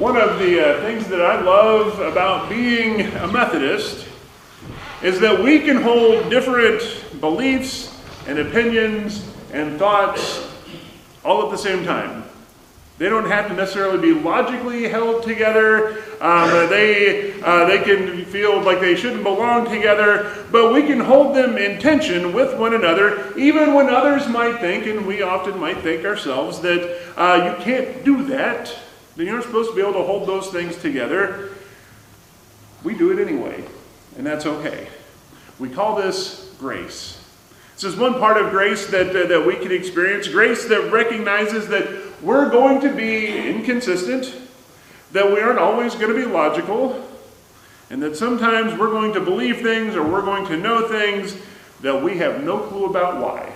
One of the things that I love about being a Methodist is that we can hold different beliefs and opinions and thoughts all at the same time. They don't have to necessarily be logically held together. They can feel like they shouldn't belong together, but we can hold them in tension with one another, even when others might think, and we often might think ourselves, that you can't do that. Then you're supposed to be able to hold those things together. We do it anyway, and that's okay. We call this grace. This is one part of grace that we can experience. Grace that recognizes that we're going to be inconsistent, that we aren't always going to be logical, and that sometimes we're going to believe things or we're going to know things that we have no clue about why.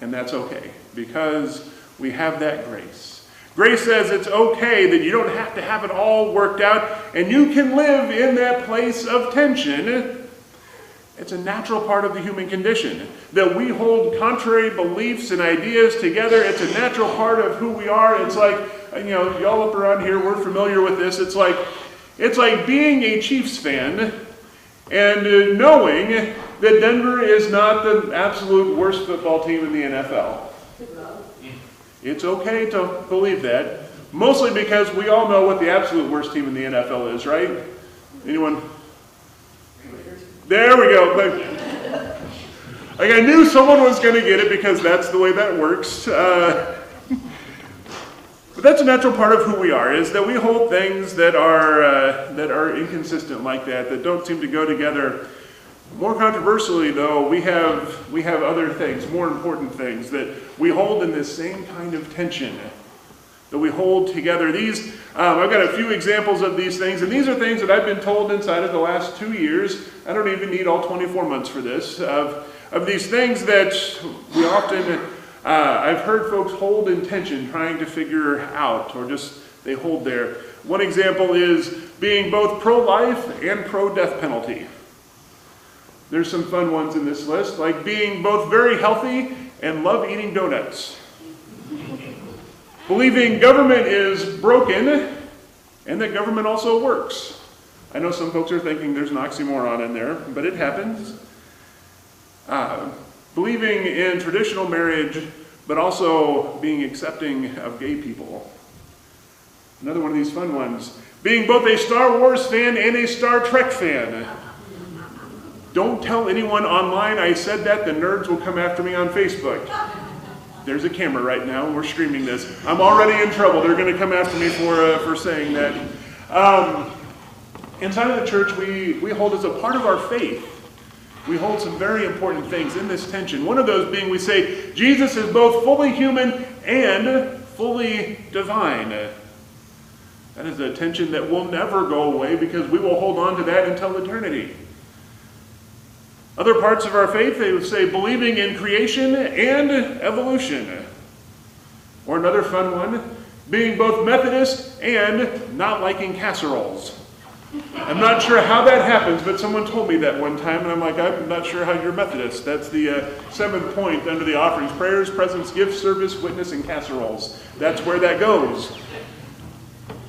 And that's okay, because we have that grace. Grace says it's okay that you don't have to have it all worked out, and you can live in that place of tension. It's a natural part of the human condition, that we hold contrary beliefs and ideas together. It's a natural part of who we are. It's like, y'all up around here, we're familiar with this. It's like being a Chiefs fan and knowing that Denver is not the absolute worst football team in the NFL. It's okay to believe that, mostly because we all know what the absolute worst team in the NFL is, right? Anyone? There we go. Like I knew someone was going to get it because that's the way that works. But that's a natural part of who we are, is that we hold things that are inconsistent like that don't seem to go together. More controversially, though, we have other things, more important things, that we hold in this same kind of tension, that we hold together. I've got a few examples of these things, and these are things that I've been told inside of the last 2 years. I don't even need all 24 months for this, of these things that we often, I've heard folks hold in tension, trying to figure out, or just they hold there. One example is being both pro-life and pro-death penalty. There's some fun ones in this list, like being both very healthy and love eating donuts. Believing government is broken and that government also works. I know some folks are thinking there's an oxymoron in there, but it happens. Believing in traditional marriage, but also being accepting of gay people. Another one of these fun ones, being both a Star Wars fan and a Star Trek fan. Don't tell anyone online I said that, the nerds will come after me on Facebook. There's a camera right now, and we're streaming this. I'm already in trouble. They're going to come after me for saying that. Inside of the church, we hold as a part of our faith, we hold some very important things in this tension. One of those being, we say, Jesus is both fully human and fully divine. That is a tension that will never go away, because we will hold on to that until eternity. Other parts of our faith, they would say believing in creation and evolution. Or another fun one, being both Methodist and not liking casseroles. I'm not sure how that happens, but someone told me that one time, and I'm like, I'm not sure how you're Methodist. That's the seventh point under the offerings: prayers, presents, gifts, service, witness, and casseroles. That's where that goes.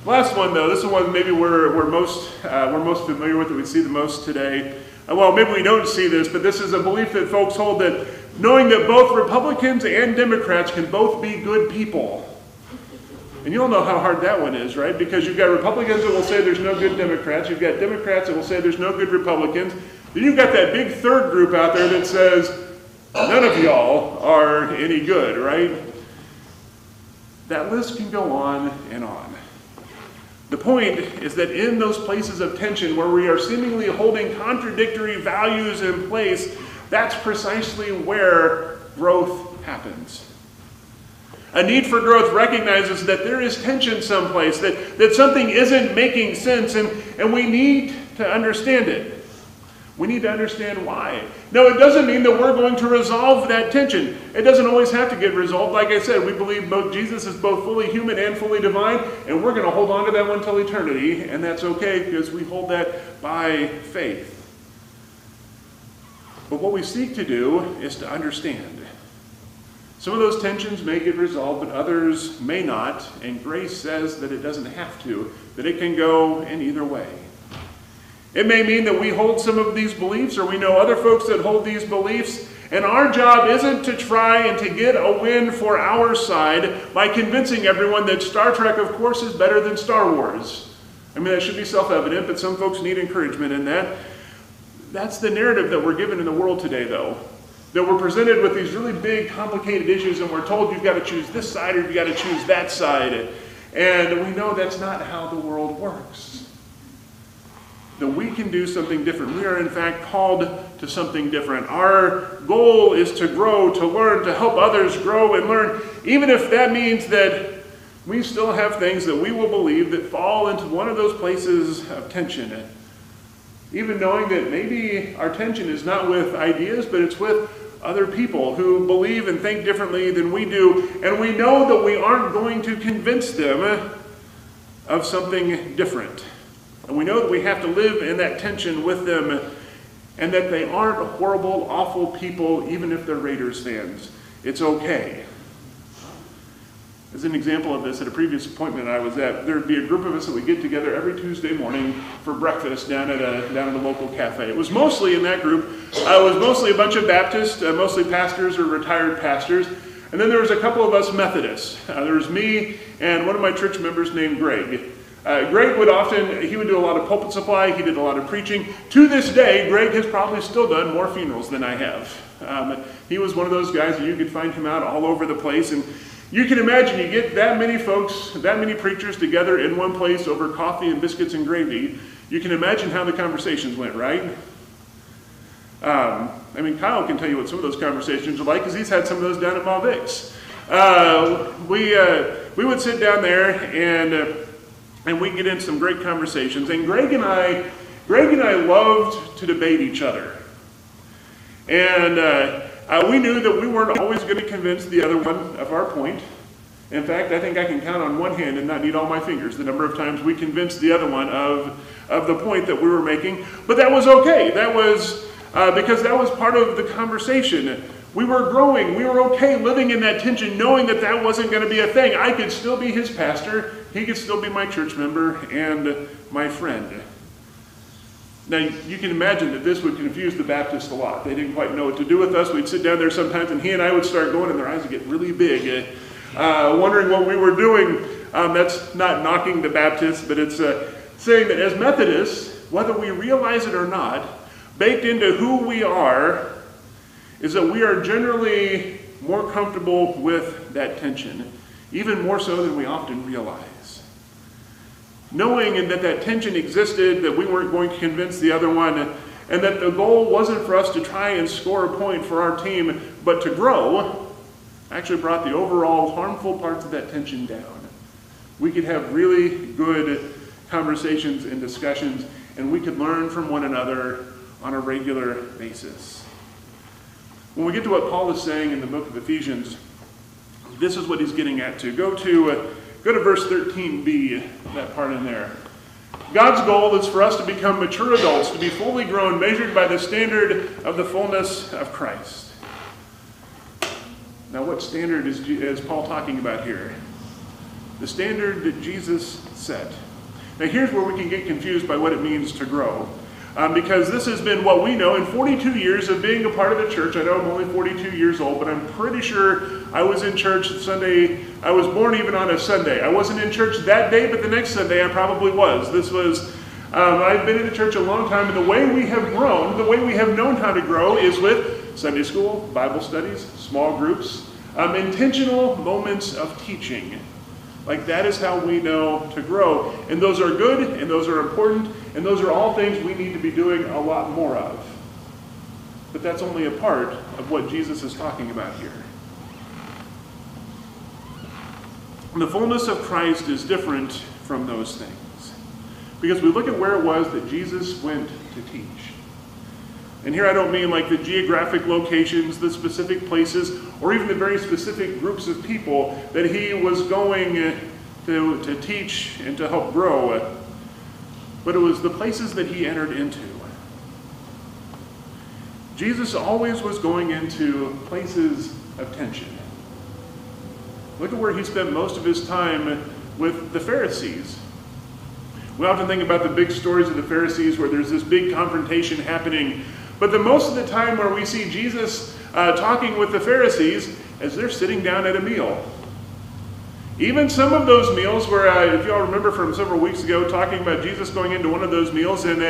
Last one, though, this is one maybe we're most familiar with, that we see the most today. Well, maybe we don't see this, but this is a belief that folks hold, that knowing that both Republicans and Democrats can both be good people. And you all know how hard that one is, right? Because you've got Republicans that will say there's no good Democrats. You've got Democrats that will say there's no good Republicans. Then you've got that big third group out there that says none of y'all are any good, right? That list can go on and on. The point is that in those places of tension where we are seemingly holding contradictory values in place, that's precisely where growth happens. A need for growth recognizes that there is tension someplace, that something isn't making sense, and we need to understand it. We need to understand why. No, it doesn't mean that we're going to resolve that tension. It doesn't always have to get resolved. Like I said, we believe Jesus is both fully human and fully divine, and we're going to hold on to that one until eternity, and that's okay because we hold that by faith. But what we seek to do is to understand. Some of those tensions may get resolved, but others may not, and grace says that it doesn't have to, that it can go in either way. It may mean that we hold some of these beliefs, or we know other folks that hold these beliefs, and our job isn't to try and to get a win for our side by convincing everyone that Star Trek, of course, is better than Star Wars. I mean, that should be self-evident, but some folks need encouragement in that. That's the narrative that we're given in the world today, though. That we're presented with these really big, complicated issues, and we're told you've got to choose this side or you've got to choose that side. And we know that's not how the world works. That we can do something different. We are, in fact, called to something different. Our goal is to grow, to learn, to help others grow and learn, even if that means that we still have things that we will believe that fall into one of those places of tension. Even knowing that maybe our tension is not with ideas, but it's with other people who believe and think differently than we do, and we know that we aren't going to convince them of something different. And we know that we have to live in that tension with them, and that they aren't horrible, awful people, even if they're Raiders fans. It's okay. As an example of this, at a previous appointment I was at, there'd be a group of us that would get together every Tuesday morning for breakfast down at a local cafe. It was mostly in that group. It was mostly a bunch of Baptists, mostly pastors or retired pastors. And then there was a couple of us Methodists. There was me and one of my church members named Greg. Greg would do a lot of pulpit supply. He did a lot of preaching. To this day, Greg has probably still done more funerals than I have. He was one of those guys that you could find him out all over the place. And you can imagine you get that many folks, that many preachers together in one place over coffee and biscuits and gravy. You can imagine how the conversations went, right? Kyle can tell you what some of those conversations are like because he's had some of those down at Malvics. We would sit down there and we'd get into some great conversations. And Greg and I loved to debate each other. And we knew that we weren't always going to convince the other one of our point. In fact, I think I can count on one hand and not need all my fingers the number of times we convinced the other one of the point that we were making. But that was okay. That was because that was part of the conversation. We were growing. We were okay living in that tension, knowing that that wasn't going to be a thing. I could still be his pastor. He could still be my church member and my friend. Now, you can imagine that this would confuse the Baptists a lot. They didn't quite know what to do with us. We'd sit down there sometimes, and he and I would start going, and their eyes would get really big, wondering what we were doing. That's not knocking the Baptists, but it's saying that as Methodists, whether we realize it or not, baked into who we are is that we are generally more comfortable with that tension, even more so than we often realize. Knowing that that tension existed, that we weren't going to convince the other one, and that the goal wasn't for us to try and score a point for our team, but to grow, actually brought the overall harmful parts of that tension down. We could have really good conversations and discussions, and we could learn from one another on a regular basis. When we get to what Paul is saying in the book of Ephesians, this is what he's getting at to. Go to verse 13b, that part in there. God's goal is for us to become mature adults, to be fully grown, measured by the standard of the fullness of Christ. Now, what standard is Paul talking about here? The standard that Jesus set. Now, here's where we can get confused by what it means to grow. Because this has been what we know in 42 years of being a part of the church. I know I'm only 42 years old, but I'm pretty sure I was in church Sunday. I was born even on a Sunday. I wasn't in church that day, but the next Sunday I probably was. I've been in the church a long time, and the way we have grown, the way we have known how to grow is with Sunday school, Bible studies, small groups, intentional moments of teaching. Like that is how we know to grow. And those are good, and those are important, and those are all things we need to be doing a lot more of. But that's only a part of what Jesus is talking about here. And the fullness of Christ is different from those things. Because we look at where it was that Jesus went to teach. And here I don't mean like the geographic locations, the specific places, or even the very specific groups of people that he was going to teach and to help grow. But it was the places that he entered into. Jesus always was going into places of tension. Look at where he spent most of his time with the Pharisees. We often think about the big stories of the Pharisees where there's this big confrontation happening. But most of the time where we see Jesus talking with the Pharisees as they're sitting down at a meal. Even some of those meals where, if you all remember from several weeks ago, talking about Jesus going into one of those meals, and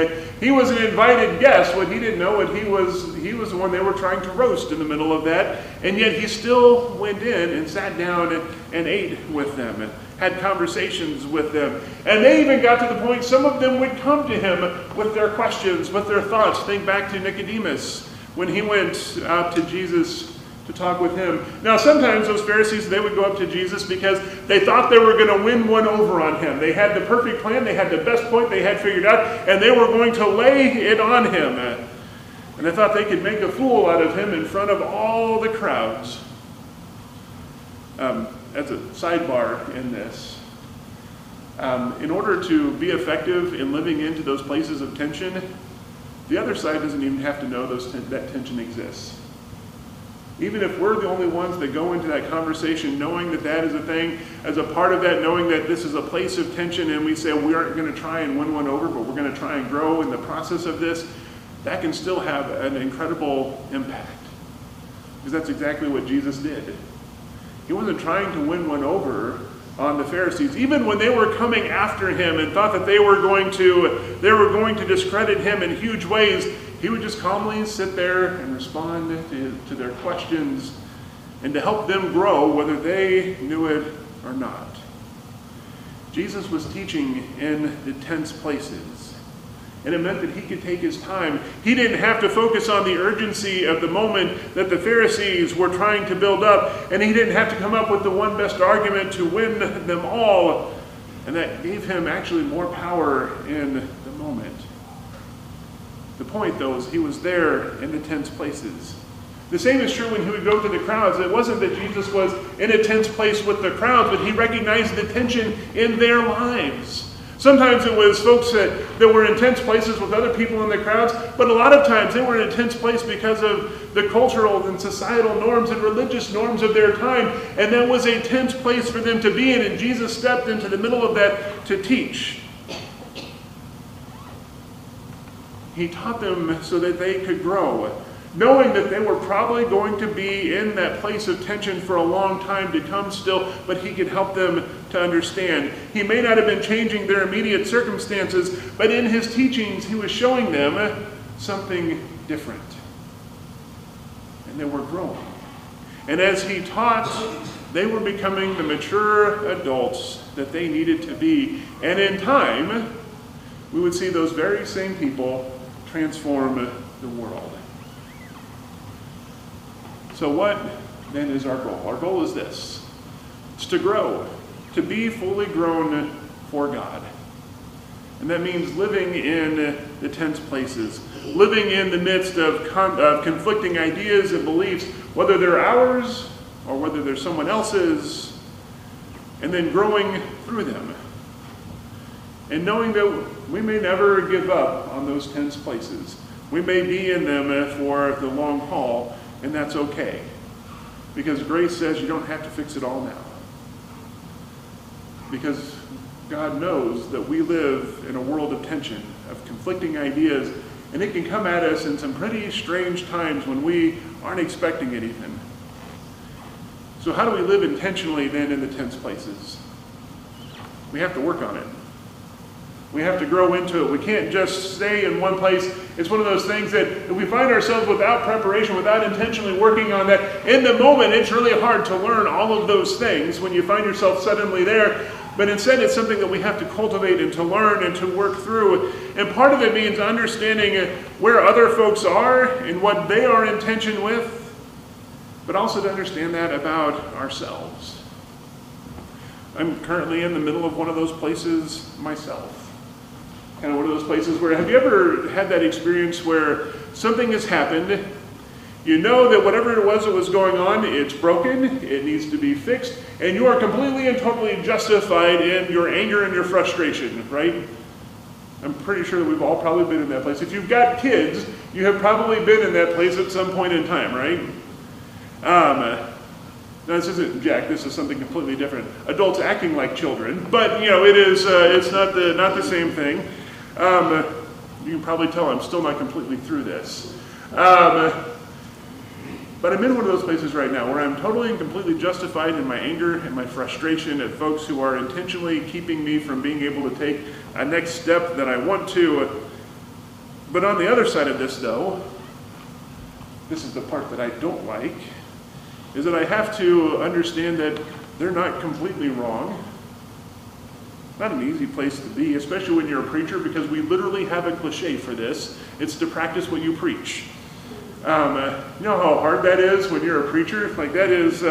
he was an invited guest. What he didn't know, he was the one they were trying to roast in the middle of that, and yet he still went in and sat down and ate with them, and had conversations with them. And they even got to the point, some of them would come to him with their questions, with their thoughts. Think back to Nicodemus, when he went out to Jesus to talk with him. Now, sometimes those Pharisees, they would go up to Jesus because they thought they were going to win one over on him. They had the perfect plan, they had the best point they had figured out, and they were going to lay it on him. And they thought they could make a fool out of him in front of all the crowds. As a sidebar in this, in order to be effective in living into those places of tension, the other side doesn't even have to know that tension exists. Even if we're the only ones that go into that conversation knowing that that is a thing, as a part of that, knowing that this is a place of tension, and we say we aren't going to try and win one over, but we're going to try and grow in the process of this, that can still have an incredible impact. Because that's exactly what Jesus did. He wasn't trying to win one over on the Pharisees. Even when they were coming after him and thought that they were going to discredit him in huge ways, he would just calmly sit there and respond to their questions and to help them grow whether they knew it or not. Jesus was teaching in the tense places, and it meant that he could take his time. He didn't have to focus on the urgency of the moment that the Pharisees were trying to build up, and he didn't have to come up with the one best argument to win them all, and that gave him actually more power in the moment. The point, though, is he was there in the tense places. The same is true when he would go to the crowds. It wasn't that Jesus was in a tense place with the crowds, but he recognized the tension in their lives. Sometimes it was folks that were in tense places with other people in the crowds, but a lot of times they were in a tense place because of the cultural and societal norms and religious norms of their time, and that was a tense place for them to be in, and Jesus stepped into the middle of that to teach. He taught them so that they could grow, knowing that they were probably going to be in that place of tension for a long time to come still, but he could help them to understand. He may not have been changing their immediate circumstances, but in his teachings, he was showing them something different. And they were growing. And as he taught, they were becoming the mature adults that they needed to be. And in time, we would see those very same people transform the world. So what then is our goal? Our goal is this. It's to grow, to be fully grown for God. And that means living in the tense places, living in the midst of conflicting ideas and beliefs, whether they're ours or whether they're someone else's, and then growing through them. And knowing that we may never give up on those tense places. We may be in them for the long haul, and that's okay. Because grace says you don't have to fix it all now. Because God knows that we live in a world of tension, of conflicting ideas, and it can come at us in some pretty strange times when we aren't expecting anything. So how do we live intentionally then in the tense places? We have to work on it. We have to grow into it. We can't just stay in one place. It's one of those things that if we find ourselves without preparation, without intentionally working on that, in the moment it's really hard to learn all of those things when you find yourself suddenly there. But instead it's something that we have to cultivate and to learn and to work through. And part of it means understanding where other folks are and what they are in tension with, but also to understand that about ourselves. I'm currently in the middle of one of those places myself. Kind of one of those places where, have you ever had that experience where something has happened, you know that whatever it was that was going on, it's broken, it needs to be fixed, and you are completely and totally justified in your anger and your frustration, right? I'm pretty sure that we've all probably been in that place. If you've got kids, you have probably been in that place at some point in time, right? Now, this isn't Jack, this is something completely different. Adults acting like children, but it is, it's not the same thing. You can probably tell I'm still not completely through this. But I'm in one of those places right now where I'm totally and completely justified in my anger and my frustration at folks who are intentionally keeping me from being able to take a next step that I want to. But on the other side of this, though, this is the part that I don't like, is that I have to understand that they're not completely wrong. Not an easy place to be, especially when you're a preacher, because we literally have a cliche for this. It's to practice what you preach. You know how hard that is when you're a preacher? Like, that is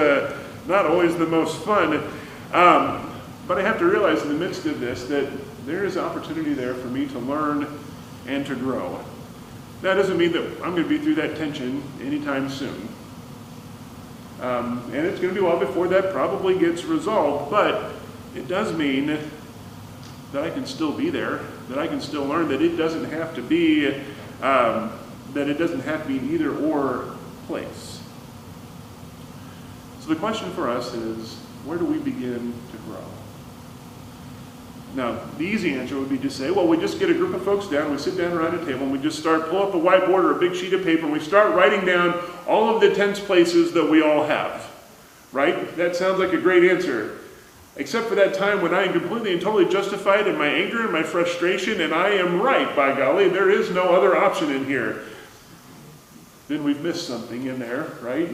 not always the most fun. But I have to realize in the midst of this that there is opportunity there for me to learn and to grow. That doesn't mean that I'm going to be through that tension anytime soon. And it's going to be a while before that probably gets resolved, but it does mean that I can still be there, that I can still learn, that it doesn't have to be an either or place. So the question for us is, where do we begin to grow? Now, the easy answer would be to say, well, we just get a group of folks down, we sit down around a table, and we just pull up a whiteboard or a big sheet of paper, and we start writing down all of the tense places that we all have. Right? That sounds like a great answer. Except for that time when I am completely and totally justified in my anger and my frustration, and I am right, by golly, there is no other option in here. Then we've missed something in there, right?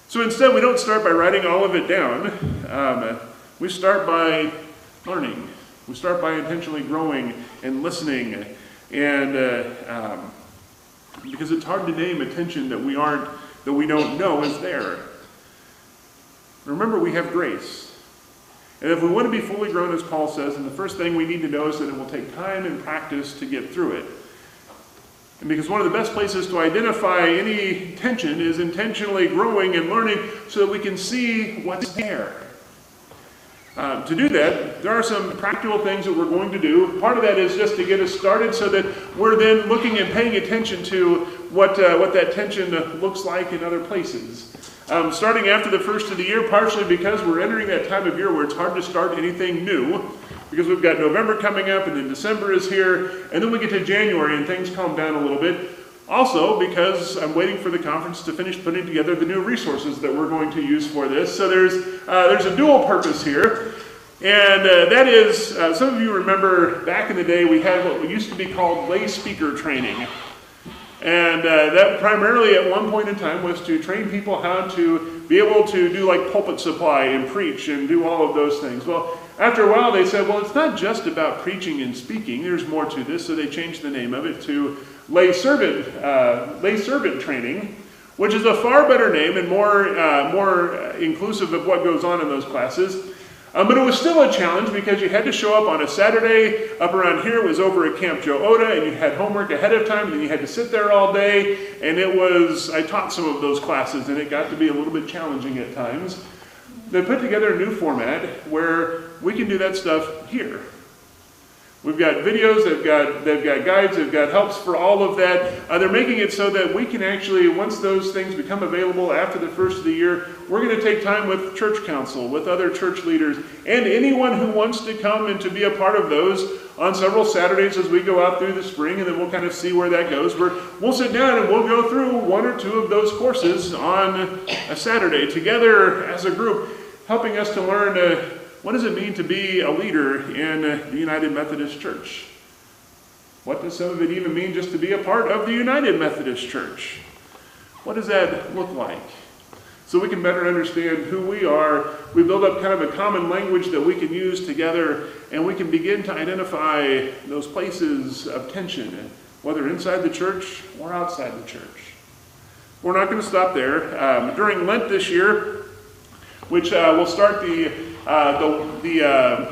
So instead, we don't start by writing all of it down. We start by learning. We start by intentionally growing and listening, and because it's hard to name a tension that we don't know is there. Remember, we have grace. And if we want to be fully grown, as Paul says, then the first thing we need to know is that it will take time and practice to get through it. And because one of the best places to identify any tension is intentionally growing and learning so that we can see what's there. To do that, there are some practical things that we're going to do. Part of that is just to get us started so that we're then looking and paying attention to what that tension looks like in other places. Starting after the first of the year, partially because we're entering that time of year where it's hard to start anything new, because we've got November coming up, and then December is here, and then we get to January and things calm down a little bit. Also, because I'm waiting for the conference to finish putting together the new resources that we're going to use for this. So there's a dual purpose here, and that is, some of you remember back in the day we had what used to be called lay speaker training. And that primarily at one point in time was to train people how to be able to do like pulpit supply and preach and do all of those things. Well, after a while they said, well, it's not just about preaching and speaking. There's more to this. So they changed the name of it to lay servant training, which is a far better name and more inclusive of what goes on in those classes. But it was still a challenge because you had to show up on a Saturday. Up around here, it was over at Camp Joe Oda, and you had homework ahead of time, and then you had to sit there all day. And I taught some of those classes, and it got to be a little bit challenging at times. They put together a new format where we can do that stuff here. We've got videos, they've got guides, they've got helps for all of that. They're making it so that we can actually, once those things become available after the first of the year, we're going to take time with church council, with other church leaders, and anyone who wants to come and to be a part of those on several Saturdays as we go out through the spring, and then we'll kind of see where that goes. We'll sit down and we'll go through one or two of those courses on a Saturday together as a group, helping us to learn what does it mean to be a leader in the United Methodist Church? What does some of it even mean just to be a part of the United Methodist Church? What does that look like? So we can better understand who we are. We build up kind of a common language that we can use together, and we can begin to identify those places of tension, whether inside the church or outside the church. We're not going to stop there. During Lent this year, which will start the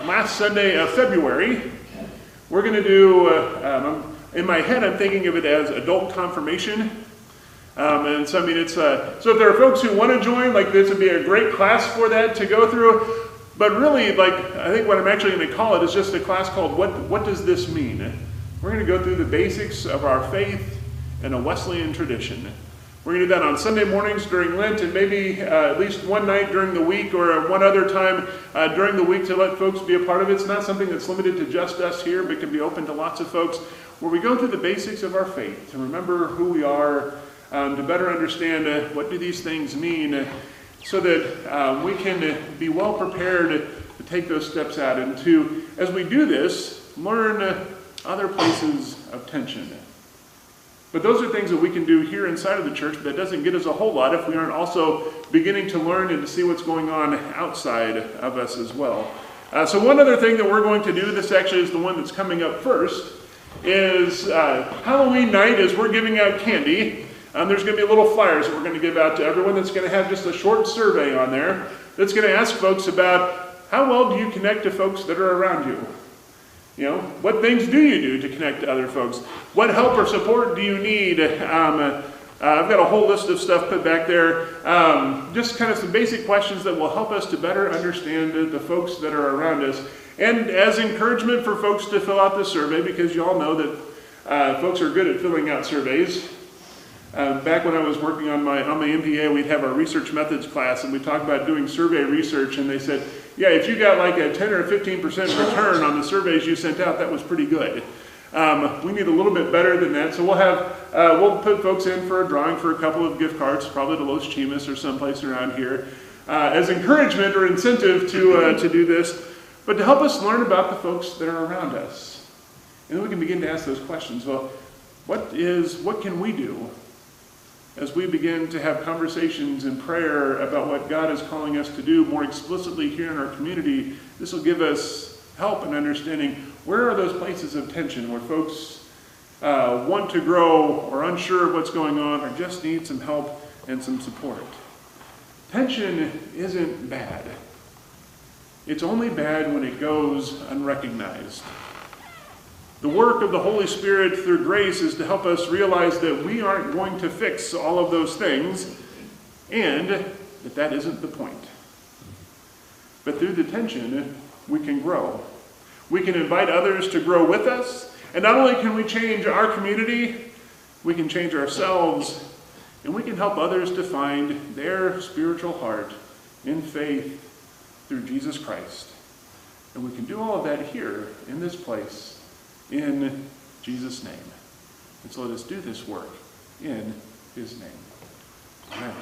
last Sunday of February, we're going to do, in my head I'm thinking of it as adult confirmation. And so I mean so if there are folks who want to join, like this would be a great class for that to go through. But really, like, I think what I'm actually going to call it is just a class called What Does This Mean? We're going to go through the basics of our faith and a Wesleyan tradition. We're going to do that on Sunday mornings during Lent, and maybe at least one night during the week or one other time during the week to let folks be a part of it. It's not something that's limited to just us here, but can be open to lots of folks, where we go through the basics of our faith to remember who we are, to better understand what do these things mean, so that we can be well prepared to take those steps out, and to, as we do this, learn other places of tension. But those are things that we can do here inside of the church, but that doesn't get us a whole lot if we aren't also beginning to learn and to see what's going on outside of us as well. So one other thing that we're going to do, this actually is the one that's coming up first, is Halloween night, as we're giving out candy. There's going to be little flyers that we're going to give out to everyone that's going to have just a short survey on there that's going to ask folks about how well do you connect to folks that are around you? You know, what things do you do to connect to other folks? What help or support do you need? I've got a whole list of stuff put back there. Just kind of some basic questions that will help us to better understand the folks that are around us. And as encouragement for folks to fill out this survey, because you all know that folks are good at filling out surveys. Back when I was working on my MPA, we'd have our research methods class, and we talked about doing survey research, and they said, yeah, if you got like a 10 or 15% return on the surveys you sent out, that was pretty good. We need a little bit better than that, so we'll put folks in for a drawing for a couple of gift cards, probably to Los Chimas or someplace around here, as encouragement or incentive to do this, but to help us learn about the folks that are around us. And then we can begin to ask those questions. Well, what can we do as we begin to have conversations and prayer about what God is calling us to do more explicitly here in our community? This will give us help in understanding where are those places of tension where folks want to grow or unsure of what's going on or just need some help and some support. Tension isn't bad. It's only bad when it goes unrecognized. The work of the Holy Spirit through grace is to help us realize that we aren't going to fix all of those things, and that isn't the point. But through the tension, we can grow. We can invite others to grow with us, and not only can we change our community, we can change ourselves, and we can help others to find their spiritual heart in faith through Jesus Christ. And we can do all of that here in this place, in Jesus' name. And so let us do this work in his name. Amen.